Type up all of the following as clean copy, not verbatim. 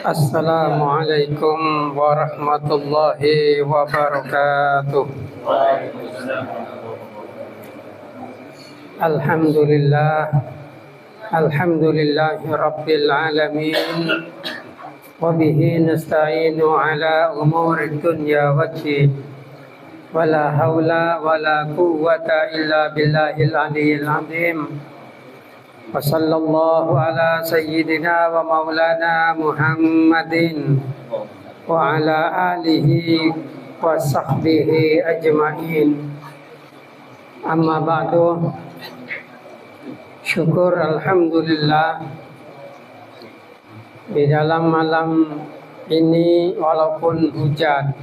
Assalamualaikum warahmatullahi wabarakatuh. Alhamdulillahi rabbil alamin. Wa bihi nasta'inu ala umuri dunya waddin. Wala haula wala quwwata illa billahil aliyyil azim. Wa sallallahu ala sayyidina wa maulana Muhammadin wa ala alihi wa sahbihi ajma'in. Amma ba'du. Syukur alhamdulillah di dalam malam ini walaupun hujan,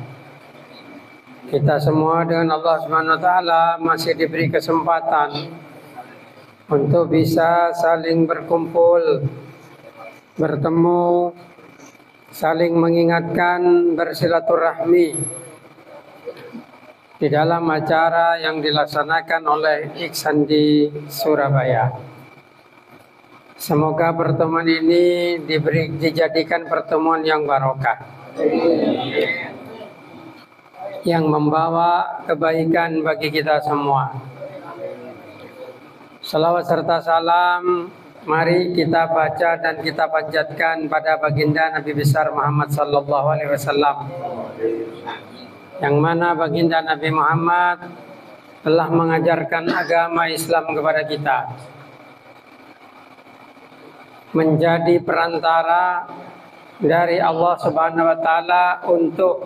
kita semua dengan Allah Subhanahu wa taala masih diberi kesempatan untuk bisa saling berkumpul, bertemu, saling mengingatkan, bersilaturahmi di dalam acara yang dilaksanakan oleh Iksan di Surabaya. Semoga pertemuan ini dijadikan pertemuan yang barokah, yang membawa kebaikan bagi kita semua. Salawat serta salam mari kita baca dan kita panjatkan pada baginda Nabi besar Muhammad sallallahu alaihi wasallam, yang mana baginda Nabi Muhammad telah mengajarkan agama Islam kepada kita, menjadi perantara dari Allah Subhanahu wa taala untuk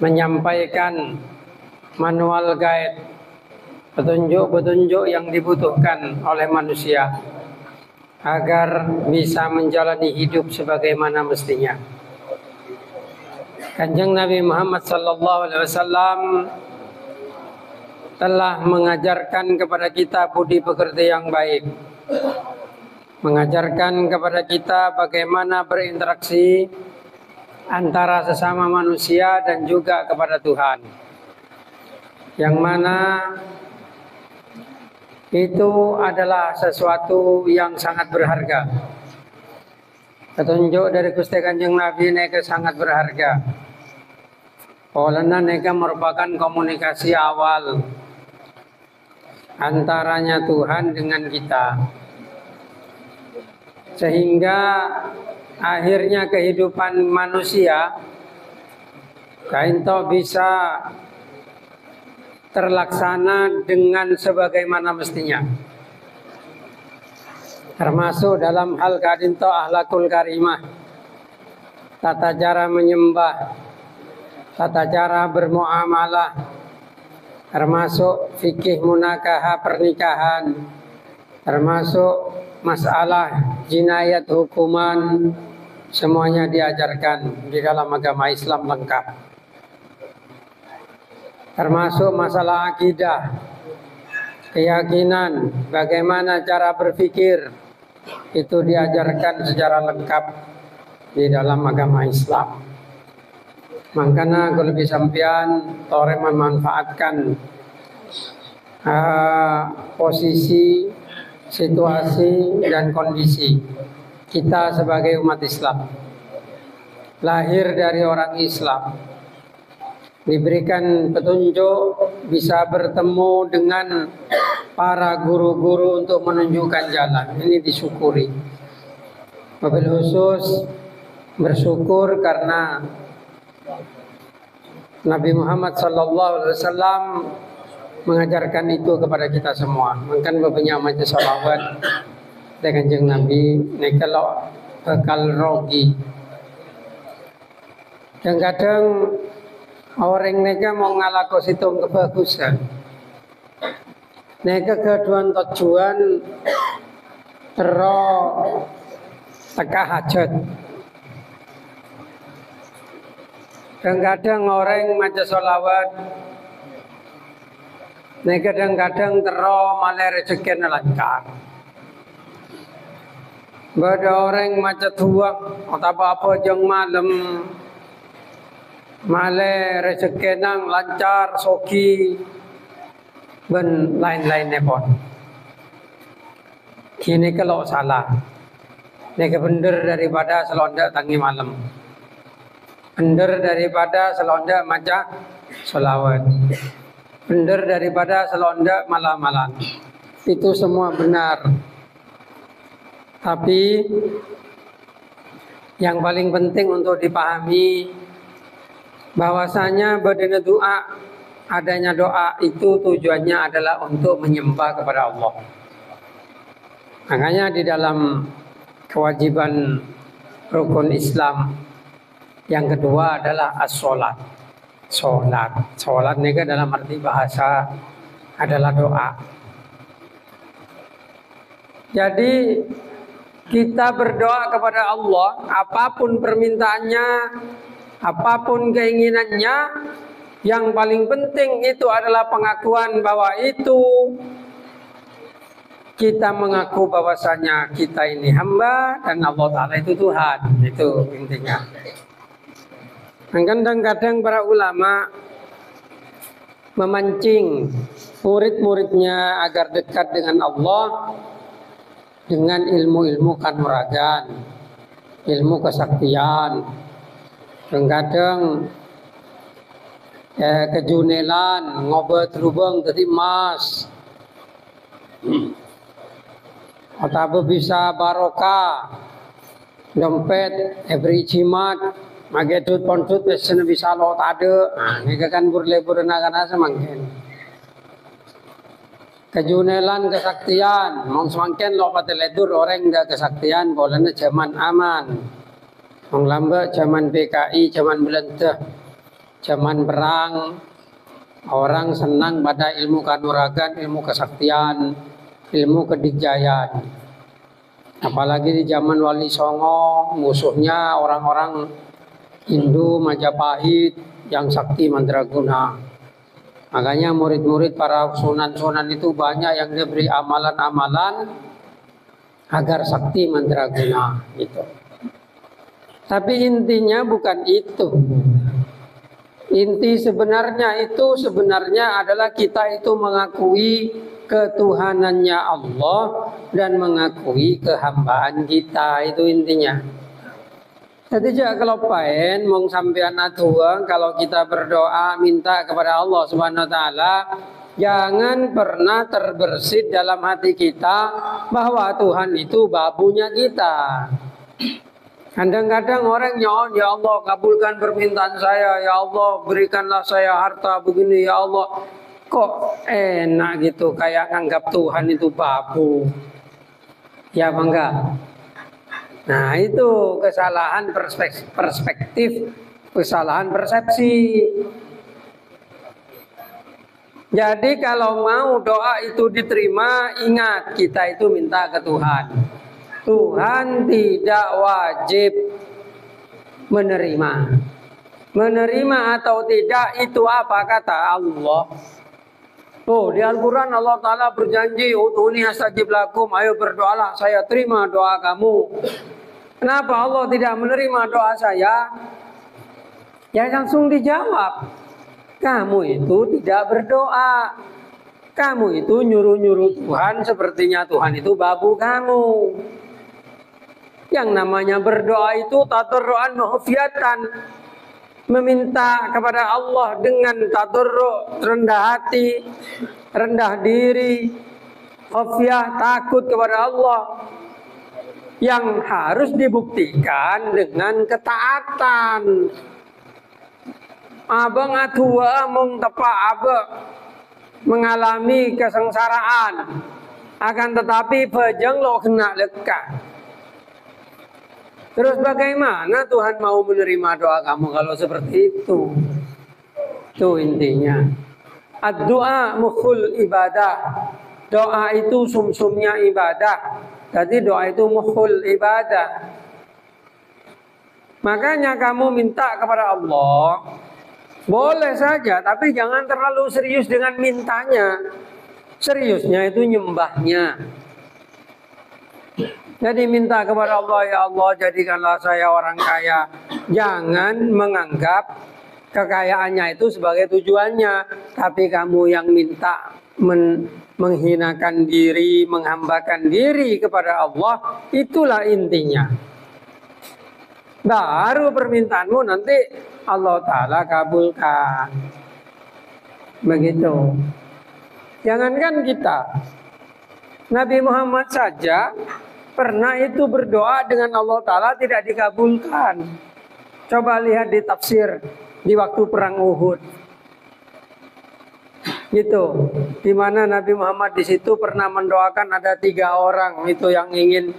menyampaikan manual guide, petunjuk-petunjuk yang dibutuhkan oleh manusia agar bisa menjalani hidup sebagaimana mestinya. Kanjeng Nabi Muhammad sallallahu alaihi wasallam telah mengajarkan kepada kita budi pekerti yang baik, mengajarkan kepada kita bagaimana berinteraksi antara sesama manusia dan juga kepada Tuhan, yang mana itu adalah sesuatu yang sangat berharga. Petunjuk dari Gusti Kanjeng Nabi neka sangat berharga. Karena neka merupakan komunikasi awal antaranya Tuhan dengan kita, sehingga akhirnya kehidupan manusia kainto bisa terlaksana dengan sebagaimana mestinya, termasuk dalam hal kadinto akhlakul karimah, tata cara menyembah, tata cara bermuamalah, termasuk fikih munakaha pernikahan, termasuk masalah jinayat hukuman, semuanya diajarkan di dalam agama Islam lengkap. Termasuk masalah akidah, keyakinan, bagaimana cara berpikir, itu diajarkan secara lengkap di dalam agama Islam. Makanya kalau lebih sampean tore memanfaatkan posisi, situasi dan kondisi kita sebagai umat Islam, lahir dari orang Islam, diberikan petunjuk, bisa bertemu dengan para guru-guru untuk menunjukkan jalan. Ini disyukuri. Wabil khusus bersyukur karena Nabi Muhammad SAW mengajarkan itu kepada kita semua. Mungkin beberapa macam salawat dengan Kanjeng Nabi nekalo bekal rogi. Kadang-kadang orang neka mau ngalako situng kebagusan, neka keduan tujuan tero teka hajat. Kadang-kadang orang maca solawat, neka kadang-kadang tero malah rezeki lancar. Bada orang maca tuang atau apa jeng malam, male rezeki nang lancar, soki, ben lain-lainnya pun. Kini kalau salah, Nega bener daripada selondak tangi malam. Bener daripada selondak maca selawat. Bener daripada selondak malam-malam. Itu semua benar. Tapi yang paling penting untuk dipahami bahwasanya berdana doa, adanya doa itu tujuannya adalah untuk menyembah kepada Allah. Makanya di dalam kewajiban rukun Islam yang kedua adalah as-sholat. Sholat ini dalam arti bahasa adalah doa. Jadi kita berdoa kepada Allah, apapun permintaannya, apapun keinginannya, yang paling penting itu adalah pengakuan bahwa itu kita mengaku bahwasanya kita ini hamba dan Allah Ta'ala itu Tuhan. Itu intinya. Kadang-kadang para ulama memancing murid-muridnya agar dekat dengan Allah dengan ilmu-ilmu kanuragan, ilmu kesaktian, kadang kejunelan, ngobat rubeng tadi emas, atau bisa barokah, dompet, every jimat, magedut pontut, biasanya bisa lo tade, ini kan burlebur naga semangkin. Kejunelan kesaktian, mong semangkin lo pateledur orang dah kesaktian, bolanya zaman aman, mong lambat zaman PKI, zaman Belanda, zaman perang, orang senang pada ilmu kanuragan, ilmu kesaktian, ilmu kedikjayaan. Apalagi di zaman Wali Songo, musuhnya orang-orang Hindu Majapahit yang sakti mandraguna. Makanya murid-murid para sunan-sunan itu banyak yang diberi amalan-amalan agar sakti mandraguna gitu. Tapi intinya bukan itu. Inti sebenarnya adalah kita itu mengakui ketuhanannya Allah dan mengakui kehambaan kita, itu intinya. Jadi kalau paen mong sampean atuang kalau kita berdoa minta kepada Allah Subhanahu wa taala, jangan pernah terbersit dalam hati kita bahwa Tuhan itu babunya kita. Kadang-kadang orang nyon, ya Allah kabulkan permintaan saya, ya Allah berikanlah saya harta begini, ya Allah. Kok enak gitu kayak anggap Tuhan itu babu. Ya apa enggak? Nah itu kesalahan perspektif, kesalahan persepsi. Jadi kalau mau doa itu diterima, ingat kita itu minta ke Tuhan. Tuhan tidak wajib menerima. Menerima atau tidak itu apa kata Allah. Oh di Al-Quran Allah Ta'ala berjanji, udhuni astajib lakum, ayo berdoalah, saya terima doa kamu. Kenapa Allah tidak menerima doa saya? Ya langsung dijawab, kamu itu tidak berdoa. Kamu itu nyuruh-nyuruh Tuhan, sepertinya Tuhan itu babu kamu. Yang namanya berdoa itu tadarruan khufyatan, meminta kepada Allah dengan tadarru, rendah hati, rendah diri, khufyah, takut kepada Allah, yang harus dibuktikan dengan ketaatan. Abang atua mung tepa abang mengalami kesengsaraan, akan tetapi pejeng lo kena lekat. Terus bagaimana Tuhan mau menerima doa kamu kalau seperti itu? Itu intinya. Ad-doa mukhul ibadah. Doa itu sumsumnya ibadah. Jadi doa itu mukhul ibadah. Makanya kamu minta kepada Allah, boleh saja, tapi jangan terlalu serius dengan mintanya. Seriusnya itu nyembahnya. Jadi minta kepada Allah, ya Allah jadikanlah saya orang kaya. Jangan menganggap kekayaannya itu sebagai tujuannya, tapi kamu yang minta menghinakan diri, menghambakan diri kepada Allah, itulah intinya. Baru permintaanmu nanti Allah Ta'ala kabulkan. Begitu. Jangankan kita, Nabi Muhammad saja pernah itu berdoa dengan Allah Ta'ala tidak dikabulkan. Coba lihat di tafsir di waktu perang Uhud. Gitu. Di mana Nabi Muhammad di situ pernah mendoakan ada 3 orang itu yang ingin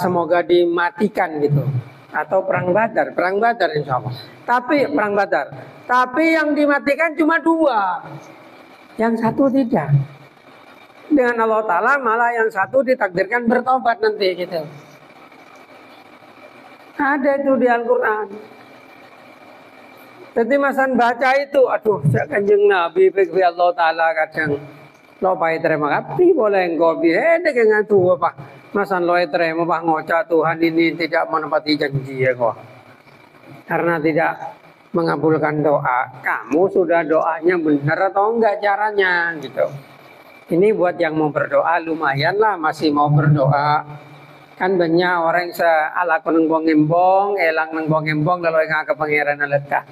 semoga dimatikan gitu. Atau perang Badar insya Allah. Tapi perang Badar. Tapi yang dimatikan cuma 2. Yang satu tidak. Dengan Allah Ta'ala malah yang satu ditakdirkan bertobat nanti gitu. Ada itu di Al-Quran. Jadi masan baca itu, aduh, Kanjeng Nabi bagi Allah Ta'ala kadang lopai terima kasih boleh ngopi, dengan tuh apa? Masan lopai terima pak ngoca Tuhan ini tidak menepati janji ya kok. Karena tidak mengabulkan doa, kamu sudah doanya benar atau enggak caranya gitu. Ini buat yang mau berdoa lumayan lah masih mau berdoa. Kan banyak orang yang ala nengkong embong, elang nengkong embong lalu yang ke pangeran lekah.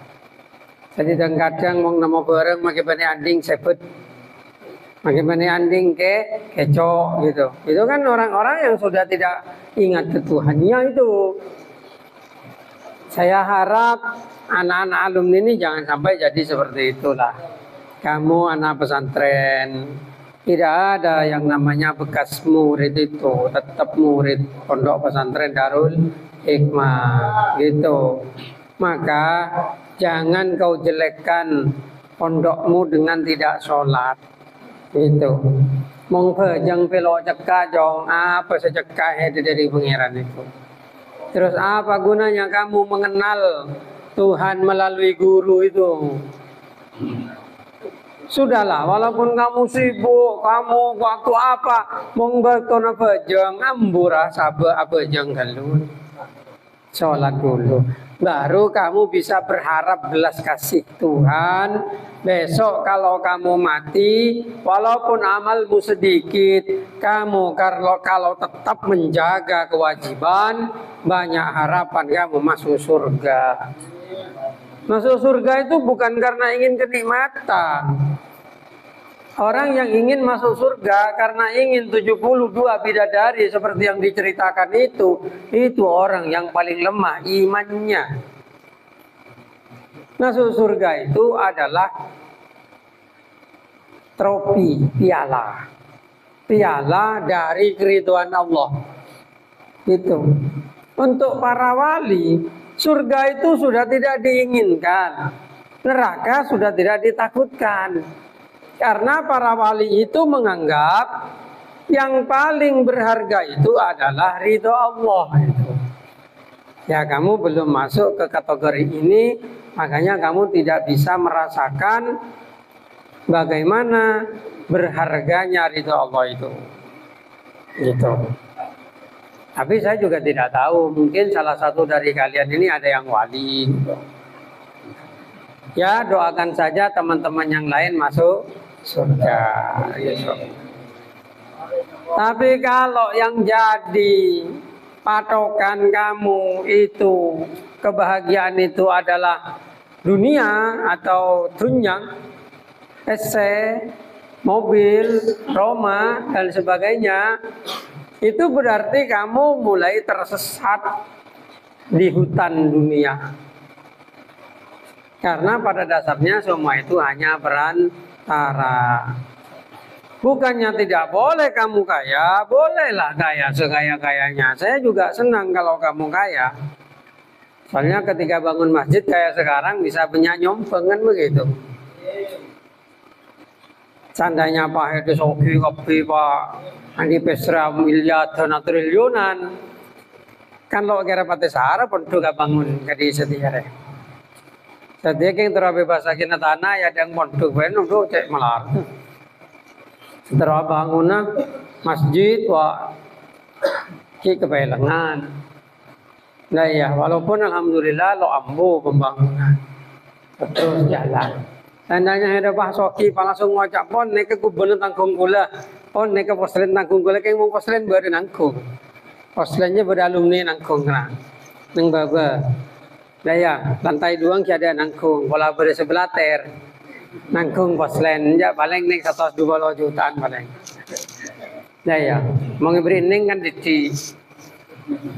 Jadi kadang mau nemu bareng makin banyak anding sebut, makin banyak anding keco gitu. Itu kan orang-orang yang sudah tidak ingat ke Tuhannya itu. Saya harap anak-anak alumni ini jangan sampai jadi seperti itulah. Kamu anak pesantren, tidak ada yang namanya bekas murid itu, tetap murid pondok pesantren Darul Hikmah gitu. Maka jangan kau jelekkan pondokmu dengan tidak sholat gitu. Mong pejang pelo cekah jong apa secekah dari pangeran itu. Terus apa gunanya kamu mengenal Tuhan melalui guru itu? Sudahlah, walaupun kamu sibuk, kamu waktu apa, monggo bejeng ambura sabe abejeng galun. Sholat dulu. Baru kamu bisa berharap belas kasih Tuhan. Besok kalau kamu mati, walaupun amalmu sedikit, kamu kalau tetap menjaga kewajiban, banyak harapan kamu masuk surga. Masuk surga itu bukan karena ingin kenikmatan. Orang yang ingin masuk surga karena ingin 72 bidadari seperti yang diceritakan itu orang yang paling lemah imannya. Masuk surga itu adalah trofi, piala dari keridhaan Allah. Itu. Untuk para wali, surga itu sudah tidak diinginkan. Neraka sudah tidak ditakutkan. Karena para wali itu menganggap yang paling berharga itu adalah ridho Allah. Ya kamu belum masuk ke kategori ini, makanya kamu tidak bisa merasakan bagaimana berharganya ridho Allah itu. Gitu. Tapi saya juga tidak tahu, mungkin salah satu dari kalian ini ada yang wali. Ya doakan saja teman-teman yang lain masuk surga. Gitu. Tapi kalau yang jadi patokan kamu itu kebahagiaan itu adalah dunia atau dunia, mobil, rumah dan sebagainya, itu berarti kamu mulai tersesat di hutan dunia. Karena pada dasarnya semua itu hanya perantara. Bukannya tidak boleh kamu kaya, bolehlah kaya sekaya-kayanya. Saya juga senang kalau kamu kaya. Soalnya ketika bangun masjid kayak sekarang bisa banyak nyompeng kan begitu. Seandainya Pak itu soki kopi Pak Andi Pesra miliar dan triliunan, kan lo kira pati sahara pun juga bangun jadi setiare. Jadi yang terbebas lagi tanah ya yang pondok benar tuh cek melar. Setelah bangunan masjid wah ki kebelangan. Nah ya walaupun alhamdulillah lo ambu pembangunan terus jalan. Tandanya ada Pak Soki langsung ngocak pon nek gubernur tanggung kula. Pon nek poslen tanggung kula keng mung poslen bare nanggung. Poslennya beralumni nanggung kena. Neng baba. Daya lantai duang ada nanggung. Bola bere sebelah ter. Nanggung poslen ya paling nek 120 jutaan paling. Daya mau ngeberi neng kan didi.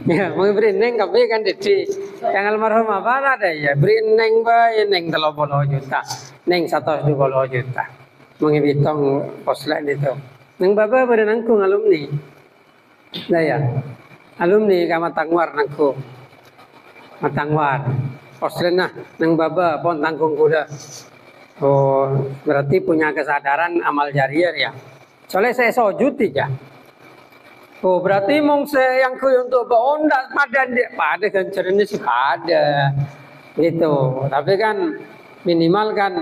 Ya, mau beri neng kabe kan didi. Yang almarhum apa ada ya? Beri neng bae neng 30 juta. Neng 120 juta. Mengibitong poslen itu. Neng baba pada nangkung alumni. Nah ya. Alumni ka Matangwar nangkung. Matangwar. Poslen nah neng baba pon tanggung kuda. Oh, berarti punya kesadaran amal jariah ya. Soalnya saya sojud ya. Oh berarti mong saya yang untuk beondak pada ganjarannya sih ada gitu. Tapi kan minimal kan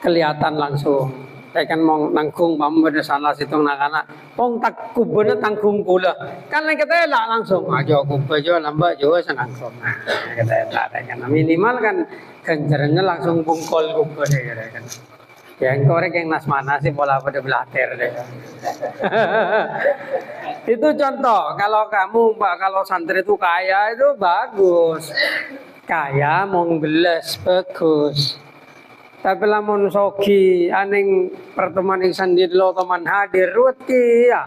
kelihatan langsung. Saya kan mau nanggung pamu pada sana situ anak-anak. Pong tak kubene tanggung kula. Kan kita elak langsung aja kubah aja lambat juga senanggung. Nah, kita elak kan minimal kan ganjarannya langsung bungkol kubah deh kan. Yang korek yang nasmana sih pola pada belater deh. Itu contoh kalau kamu kalau santri itu kaya itu bagus. Kaya monggeles bagus. Tapi lamun sogi aning pertemuan insan di lo teman hadir ruti ya.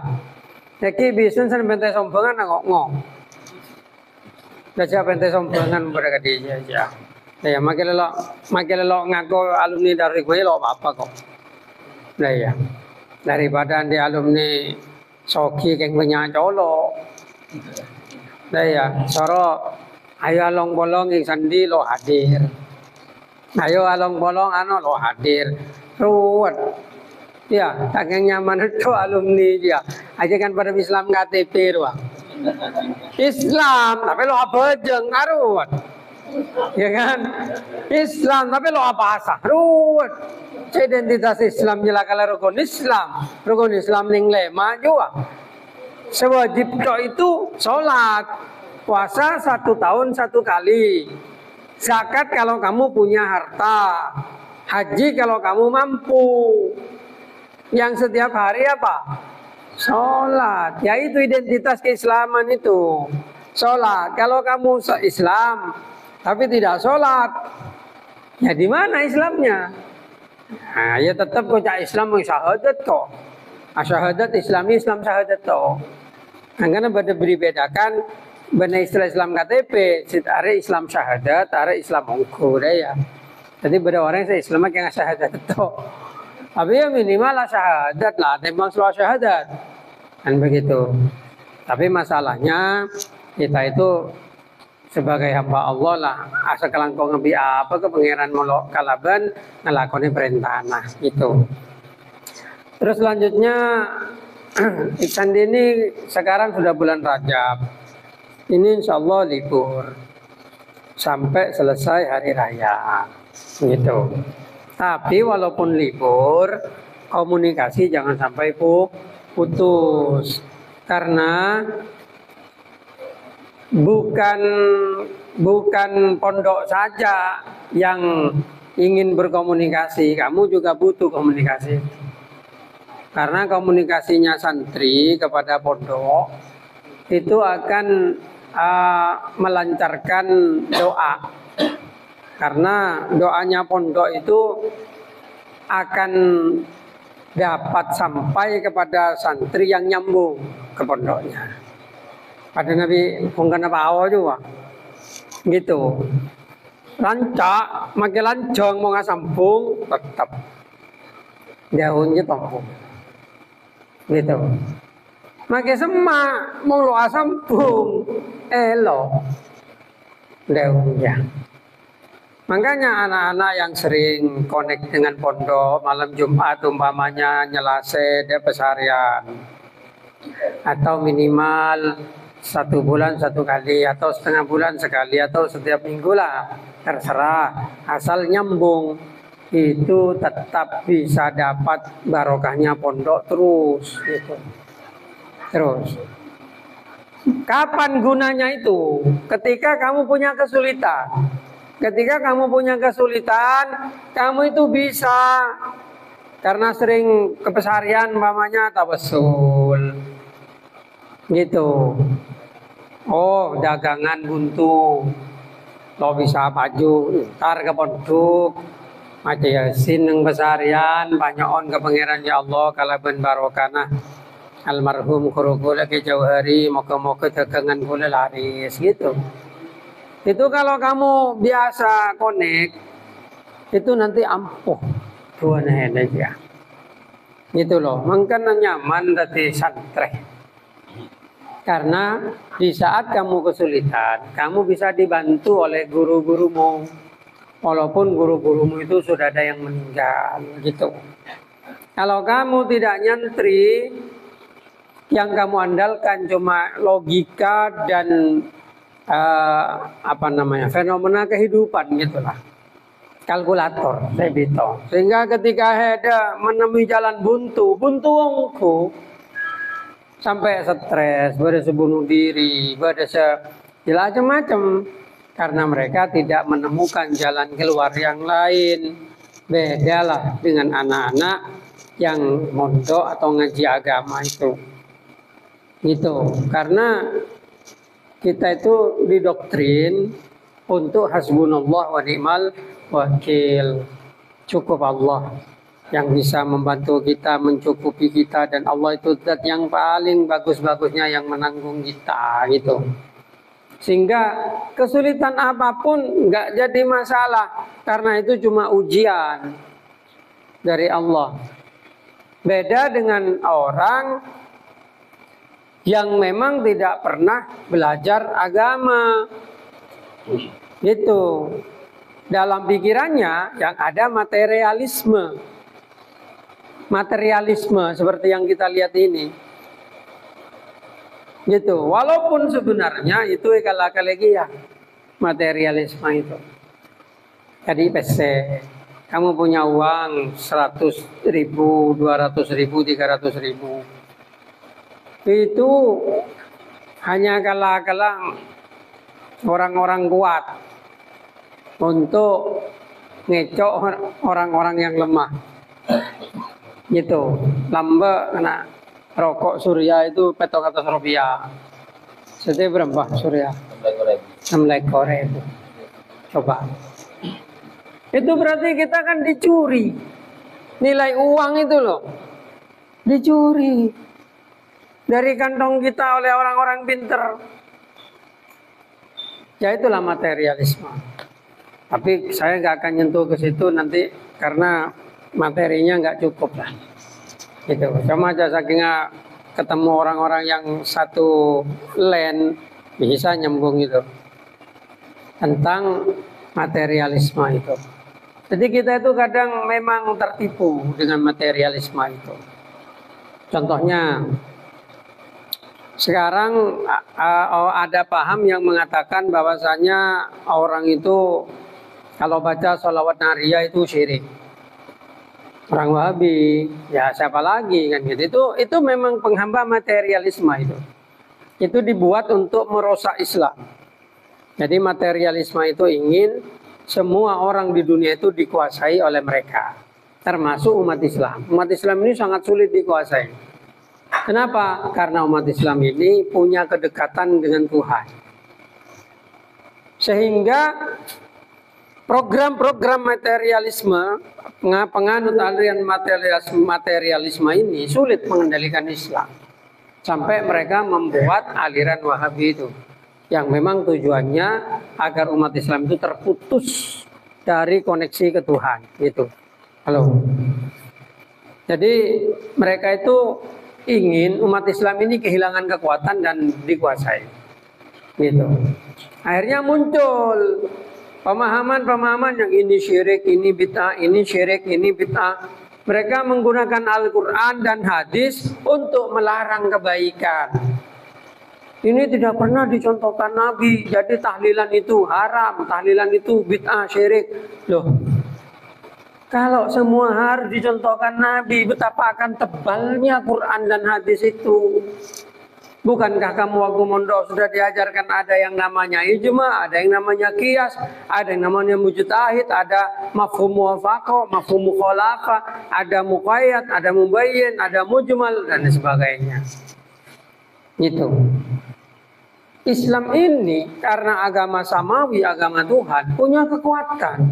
Jadi bisnis san bentai sombongan ngok. Baca bentai sombongan berkat dia aja. Ya makin lelo ngaku alumni dari gue lo apa kok. Nah ya. Daripada di alumni soki keng punya colo. Nah ya, soro ayo along bolong ing sandi lo hadir. Ayo along bolong lo hadir. Ruwet. Ya, saking nyaman itu alumni dia. Aja kan pada Islam KTP ruang. Islam, tapi lo apa jeng aruwet. Ya kan? Islam, tapi lo apa asah? Ruwet. Identitas Islam jelas kalau rukun Islam ning lema juga. Sewajib itu sholat, puasa 1 tahun 1 kali, zakat kalau kamu punya harta, haji kalau kamu mampu. Yang setiap hari apa? Sholat. Ya itu identitas keislaman itu. Sholat. Kalau kamu Islam tapi tidak sholat, ya di mana Islamnya? Nah, ya tetap kocak Islam syahadat kok. Syahadat Islami Islam syahadat kok. Nah, karena bedakan benar istilah Islam KTP, ada Islam syahadat, ada Islam ongkur ya. Jadi beda orang yang Islam yang syahadat itu. Tapi ya minimal lah syahadat lah, tembang selalu syahadat. Kan begitu. Tapi masalahnya kita itu sebagai hamba Allah lah, asa kelangkong ngebi apa ke pangeran molok kalaban ngelakoni perintah nah gitu. Terus selanjutnya Iksan ini sekarang sudah bulan Rajab. Ini insya Allah libur sampai selesai hari raya gitu. Tapi walaupun libur, komunikasi jangan sampai putus karena bukan pondok saja yang ingin berkomunikasi, kamu juga butuh komunikasi. Karena komunikasinya santri kepada pondok itu akan melancarkan doa. Karena doanya pondok itu akan dapat sampai kepada santri yang nyambung ke pondoknya. Pada Nabi bukan apa juga gitu. Rancak, makin lancong mau ngasambung tetap daunnya tompong gitu. Makin semak mau lo asambung elo daunnya. Makanya anak-anak yang sering connect dengan pondok malam Jumat umpamanya nyelase dia pesarian atau minimal 1 bulan 1 kali atau setengah bulan sekali atau setiap minggu lah terserah asal nyambung itu tetap bisa dapat barokahnya pondok terus gitu. Terus kapan gunanya itu? Ketika kamu punya kesulitan Ketika kamu punya kesulitan, kamu itu bisa karena sering kepesarian mamanya tawassul. Gitu. Oh, dagangan buntu. Lo bisa maju, ntar ke pondok, maca yasin yang pesarian, banyak on ke pangeran ya Allah, kalaban barokana almarhum kurukula ke jauh hari, moga-moga dagangan kula laris gitu. Itu kalau kamu biasa connect, itu nanti ampuh dua aja. Gitu loh, makanya nyaman dari santri. Karena di saat kamu kesulitan, kamu bisa dibantu oleh guru-gurumu. Walaupun guru-gurumu itu sudah ada yang meninggal gitu. Kalau kamu tidak nyantri, yang kamu andalkan cuma logika dan fenomena kehidupan gitulah. Kalkulator, saya bilang. Sehingga ketika ada menemui jalan buntu wongku, sampai stres, berasa bunuh diri, berasa macam-macam karena mereka tidak menemukan jalan keluar yang lain. Bedalah dengan anak-anak yang mondok atau ngaji agama itu. Gitu. Karena kita itu didoktrin untuk hasbunallah wa ni'mal wakil. Cukup Allah yang bisa membantu kita, mencukupi kita, dan Allah itu zat yang paling bagus-bagusnya yang menanggung kita gitu. Sehingga kesulitan apapun nggak jadi masalah karena itu cuma ujian dari Allah. Beda dengan orang yang memang tidak pernah belajar agama gitu. Dalam pikirannya yang ada materialisme seperti yang kita lihat ini gitu. Walaupun sebenarnya itu lagi ya materialisme itu. Jadi PC kamu punya uang 100.000, 200.000, 300.000, itu hanya kalah orang-orang kuat untuk ngecok orang-orang yang lemah gitu. Lamba kena rokok surya itu petok atas rupiah. Setiap berapa surya? 6 ekor itu. Coba. Itu berarti kita kan dicuri. Nilai uang itu loh. Dicuri. Dari kantong kita oleh orang-orang pinter. Ya itulah materialisme. Tapi saya nggak akan nyentuh ke situ nanti karena materinya nggak cukup lah, gitu. Cuma aja saking ketemu orang-orang yang satu lane bisa nyambung gitu tentang materialisme itu. Jadi kita itu kadang memang tertipu dengan materialisme itu. Contohnya sekarang ada paham yang mengatakan bahwasanya orang itu kalau baca sholawat nariyah itu syirik. Orang Wahabi, ya siapa lagi kan gitu. Itu memang penghamba materialisme itu. Itu dibuat untuk merusak Islam. Jadi materialisme itu ingin semua orang di dunia itu dikuasai oleh mereka, termasuk umat Islam. Umat Islam ini sangat sulit dikuasai. Kenapa? Karena umat Islam ini punya kedekatan dengan Tuhan. Sehingga program-program materialisme, penganut aliran materialisme ini sulit mengendalikan Islam. Sampai mereka membuat aliran Wahabi itu. Yang memang tujuannya agar umat Islam itu terputus dari koneksi ke Tuhan. Gitu. Halo. Jadi mereka itu ingin umat Islam ini kehilangan kekuatan dan dikuasai. Gitu. Akhirnya muncul pemahaman-pemahaman yang ini syirik, ini bid'ah, ini syirik, ini bid'ah. Mereka menggunakan Al-Quran dan hadis untuk melarang kebaikan. Ini tidak pernah dicontohkan Nabi. Jadi tahlilan itu haram, tahlilan itu bid'ah, syirik. Loh, kalau semua harus dicontohkan Nabi, betapa akan tebalnya Quran dan hadis itu. Bukankah kamu waktu mondok sudah diajarkan ada yang namanya ijma, ada yang namanya qiyas, ada yang namanya mujtahid, ada mafhum muwafaqah, mafhum mukhalafah, ada muqayyad, ada mubayyin, ada mujmal dan sebagainya. Gitu. Islam ini karena agama samawi, agama Tuhan, punya kekuatan.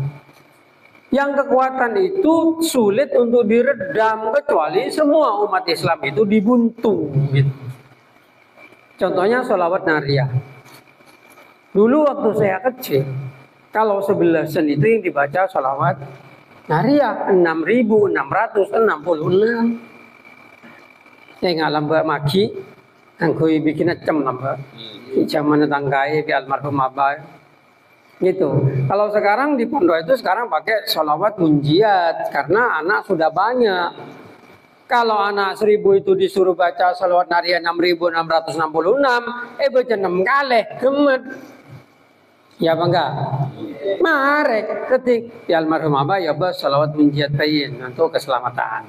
Yang kekuatan itu sulit untuk diredam kecuali semua umat Islam itu dibuntu. Gitu. Contohnya sholawat nariyah. Dulu waktu saya kecil, kalau 11 itu yang dibaca sholawat nariyah 6.666. Saya ngalam mbak magi, angkui bikin acem lah mbak. Zaman tanggai di almarhum abah. Gitu. Kalau sekarang di pondok itu sekarang pakai sholawat munjiat karena anak sudah banyak. Kalau anak 1000 itu disuruh baca sholawat nariyah 6.666, baca 6 kali, gemet. Ya apa enggak? Marek, ketik. Ya almarhum abah ya bos sholawat munjiat bayin untuk keselamatan.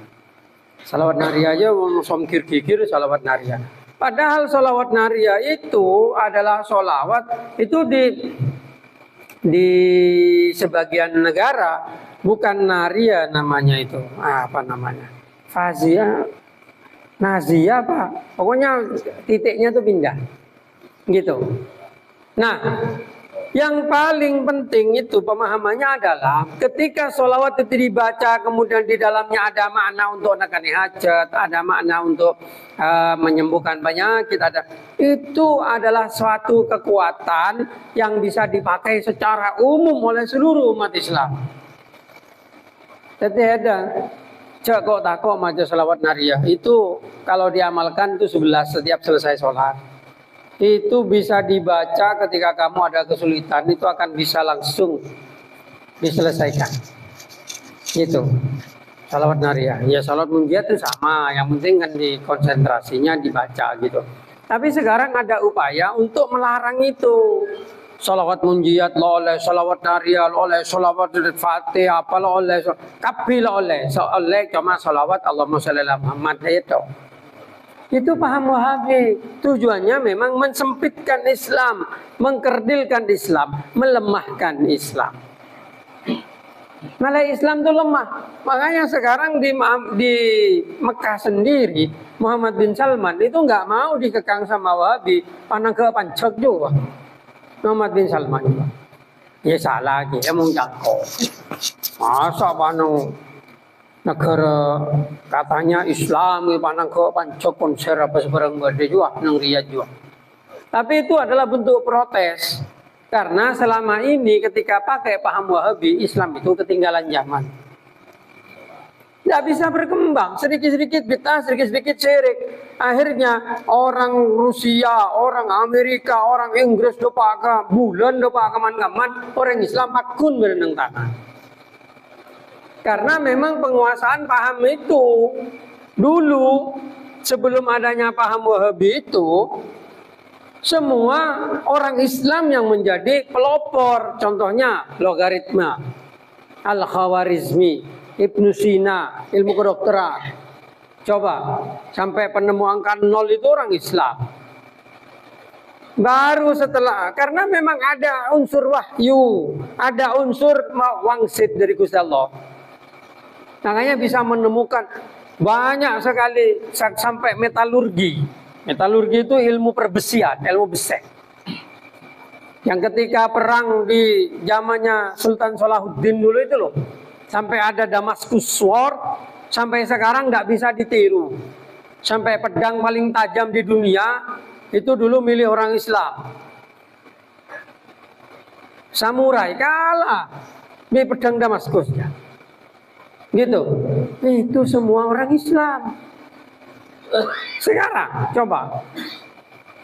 Sholawat nariyah aja somkir kikir sholawat nariyah. Padahal sholawat nariyah itu adalah sholawat itu di sebagian negara bukan nariyah namanya itu. Apa namanya? Fazia, nazia apa? Pokoknya titiknya tuh pindah, gitu. Nah, yang paling penting itu pemahamannya adalah ketika sholawat itu dibaca, kemudian di dalamnya ada makna untuk nakani hajat, ada makna untuk menyembuhkan penyakit, itu adalah suatu kekuatan yang bisa dipakai secara umum oleh seluruh umat Islam. Jadi ada. Cek takok maca sholawat nariyah itu kalau diamalkan itu 11 setiap selesai sholat itu bisa dibaca ketika kamu ada kesulitan itu akan bisa langsung diselesaikan gitu. Sholawat nariyah ya sholawat munjiat itu sama, yang penting kan di konsentrasinya dibaca gitu. Tapi sekarang ada upaya untuk melarang itu. Sholawat munjiat lo oleh, sholawat nariyah lo oleh, sholawat fatihah apa lo oleh, kabil oleh cuma sholawat Allahumma sholli ala Muhammad itu. Itu paham Wahabi. Tujuannya memang mensempitkan Islam, mengkerdilkan Islam, melemahkan Islam. Malah Islam itu lemah. Makanya sekarang di Mekah sendiri Muhammad bin Salman itu nggak mau dikekang sama Wahabi, panang ke pancak juga. Muhammad bin Salman juga. Ya salah lagi, emang jangkau. Masa panang negara katanya Islam, panang ke pancak konser apa sebarang berde juga, nang Riyadh juga. Tapi itu adalah bentuk protes. Karena selama ini ketika pakai paham Wahabi, Islam itu ketinggalan zaman. Tidak bisa berkembang, sedikit-sedikit bid'ah, sedikit-sedikit syirik. Akhirnya orang Rusia, orang Amerika, orang Inggris lupa ke bulan, lupa kaman-kaman, orang Islam akun berenang tanah. Karena memang penguasaan paham itu dulu sebelum adanya paham Wahabi itu semua orang Islam yang menjadi pelopor. Contohnya logaritma, Al-Khawarizmi, Ibnu Sina, ilmu kedokteran. Coba sampai penemu angka 0 itu orang Islam. Baru setelah, karena memang ada unsur wahyu, ada unsur wangsit dari Gusti Allah. Makanya bisa menemukan banyak sekali sampai metalurgi. Metalurgi itu ilmu perbesian, ilmu besi. Yang ketika perang di zamannya Sultan Salahuddin dulu itu loh, sampai ada Damascus Sword, sampai sekarang nggak bisa ditiru. Sampai pedang paling tajam di dunia itu dulu milik orang Islam. Samurai kalah di pedang Damaskus ya. Gitu. Itu semua orang Islam. Sekarang coba,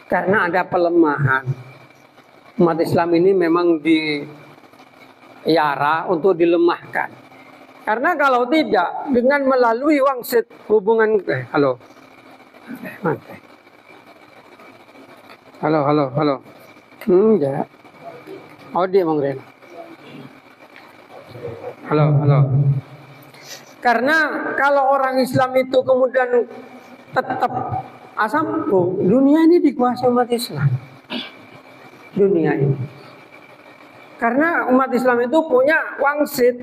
karena ada pelemahan, umat Islam ini memang diiara untuk dilemahkan. Karena kalau tidak, dengan melalui wangsit hubungan halo. Halo. Ya. Audi Bang Ren. Halo. Karena kalau orang Islam itu kemudian tetap Asampung, dunia ini dikuasai umat Islam. Dunia ini. Karena umat Islam itu punya wangsit,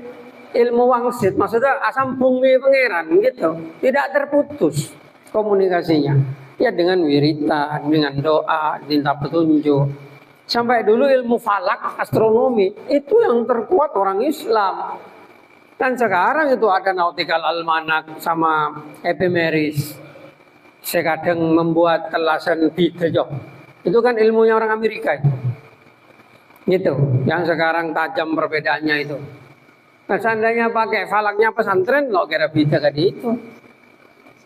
ilmu wangsit, maksudnya asampung pangeran gitu. Tidak terputus komunikasinya. Ya dengan wiritan, dengan doa, minta petunjuk. Sampai dulu ilmu falak, astronomi, itu yang terkuat orang Islam. Dan sekarang itu ada nautical almanac sama ephemeris. Saya kadang membuat telasan bidajah. Itu kan ilmunya orang Amerika itu. Gitu, yang sekarang tajam perbedaannya itu. Nah, seandainya pakai falaknya pesantren, lo kira bisa kan itu.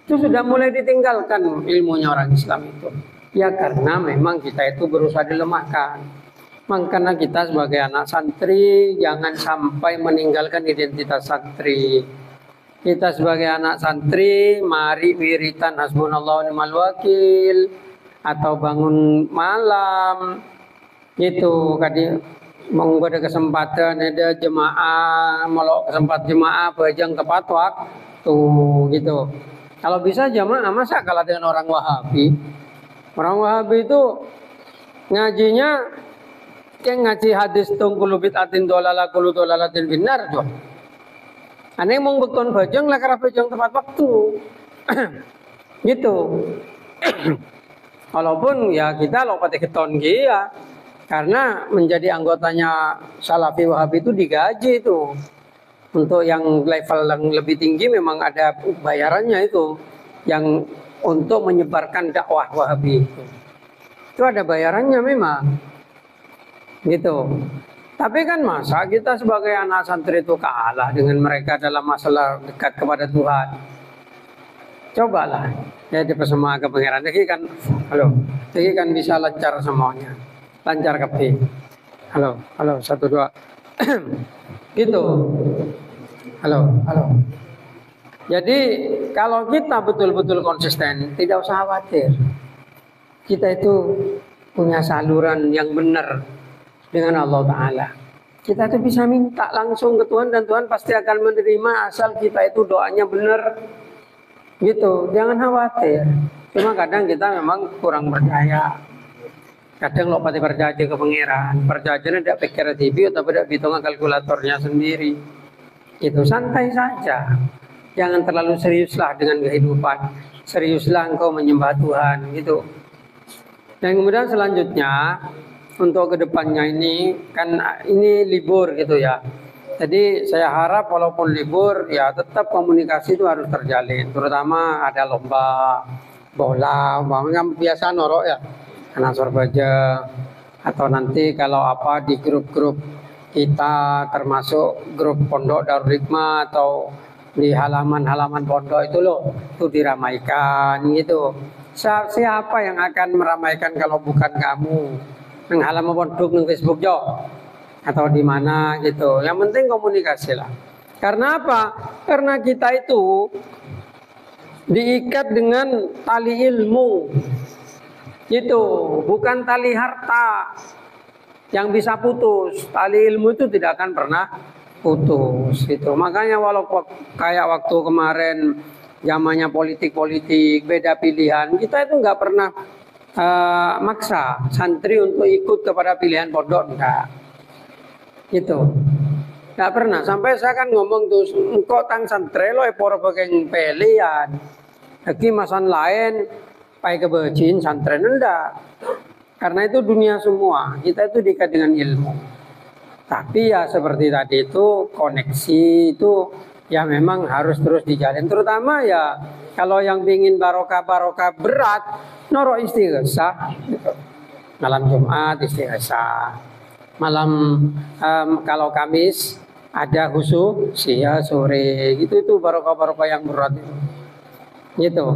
Itu sudah mulai ditinggalkan ilmunya orang Islam itu. Ya karena memang kita itu berusaha dilemahkan. Makanya kita sebagai anak santri jangan sampai meninggalkan identitas santri. Kita sebagai anak santri mari wiritan hasbunallahu wa ni'mal wakil atau bangun malam. Gitu kadi monggo ada kesempatan ada jemaah mau kesempatan jemaah bajang tepat waktu gitu. Kalau bisa jemaah masa kalah dengan orang Wahabi. Orang Wahabi itu ngajinya kayak ngaji hadis tungkulu bid'atin dolala kulu dolalatin binar jo. Aneh mau bekon bajang lah karena bajang tepat waktu. Gitu. Walaupun ya kita lopati keton ya. Karena menjadi anggotanya Salafi Wahabi itu digaji itu. Untuk yang level yang lebih tinggi memang ada bayarannya itu. Yang untuk menyebarkan dakwah Wahabi itu. Itu ada bayarannya memang. Gitu. Tapi kan masa kita sebagai anak santri itu kalah dengan mereka dalam masalah dekat kepada Tuhan. Cobalah. Ya dipersembahkan ke pangeran. Jadi kan, halo. Jadi kan bisa lancar semuanya. Lancar kapi. Halo, 1 2. Gitu. Halo. Jadi kalau kita betul-betul konsisten, tidak usah khawatir. Kita itu punya saluran yang benar dengan Allah Ta'ala. Kita itu bisa minta langsung ke Tuhan dan Tuhan pasti akan menerima asal kita itu doanya benar. Gitu, jangan khawatir. Cuma kadang kita memang kurang percaya. Kadang lo pati percaya ke pangeran, percayanya tidak pikir TV atau tidak hitungan kalkulatornya sendiri. Itu santai saja. Jangan terlalu seriuslah dengan kehidupan. Seriuslah engkau menyembah Tuhan gitu. Dan kemudian selanjutnya untuk kedepannya ini kan ini libur gitu ya. Jadi saya harap walaupun libur ya tetap komunikasi itu harus terjalin. Terutama ada lomba bola, umpamanya biasa norok ya. Nasor baja atau nanti kalau apa di grup-grup kita termasuk grup pondok Darul Hikmah atau di halaman-halaman pondok itu loh itu diramaikan gitu. Siapa yang akan meramaikan kalau bukan kamu? Nang halaman pondok nang Facebook jo atau di mana gitu. Yang penting komunikasi lah. Karena apa? Karena kita itu diikat dengan tali ilmu. Itu bukan tali harta yang bisa putus. Tali ilmu itu tidak akan pernah putus. Itu makanya walaupun kayak waktu kemarin zamannya politik beda pilihan, kita itu nggak pernah maksa santri untuk ikut kepada pilihan pondok enggak. Gitu. Nggak pernah. Sampai saya kan ngomong tuh, engkau tang santri lo epor bagian pilihan. Lagi masan lain. Pai kebajiin santren enggak. Karena itu dunia semua. Kita itu diikat dengan ilmu. Tapi ya seperti tadi itu koneksi itu ya memang harus terus dijalin. Terutama ya kalau yang ingin barokah berat, noro istighosah. Malam Jumat istighosah. Malam kalau Kamis ada khusyuk sia sore. Itu barokah yang berat itu. Gitu.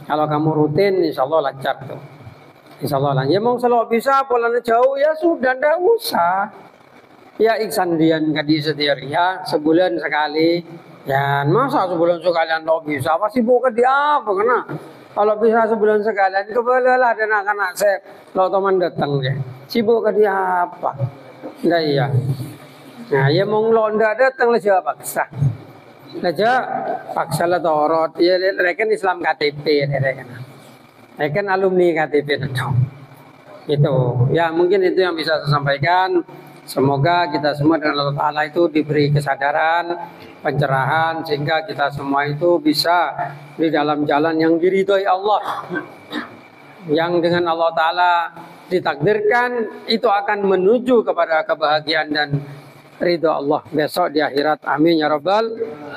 Kalau kamu rutin, insya Allah lancar tuh. Insya Allah lancar. Ya mau selalu bisa, polanya jauh ya sudah, ndak usah. Ya iksan dian kadi setiap ya sebulan sekali. Ya masa sebulan sekalian lo bisa? Apa sibuk ke dia apa kena? Kalau bisa sebulan sekalian, kebalalah dan anak-anak saya lo teman datang deh. Sibuk ke dia apa? Ndak iya. Nah ya mau lo ndak datang lah siapa paksa. Aja paksa lah torot ya rekan Islam KTP rekan. Kan alumni KTP itu. Itu ya mungkin itu yang bisa saya sampaikan. Semoga kita semua dengan Allah Ta'ala itu diberi kesadaran, pencerahan sehingga kita semua itu bisa di dalam jalan yang diridhoi Allah, yang dengan Allah Ta'ala ditakdirkan itu akan menuju kepada kebahagiaan dan ridho Allah besok di akhirat. Amin ya rabbal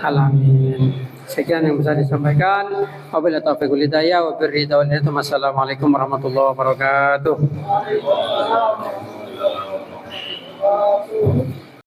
alamin. Sekian yang bisa disampaikan. Wabillahi taufiq wal hidayah wa birridha wal hidayah. Wassalamualaikum warahmatullahi wabarakatuh.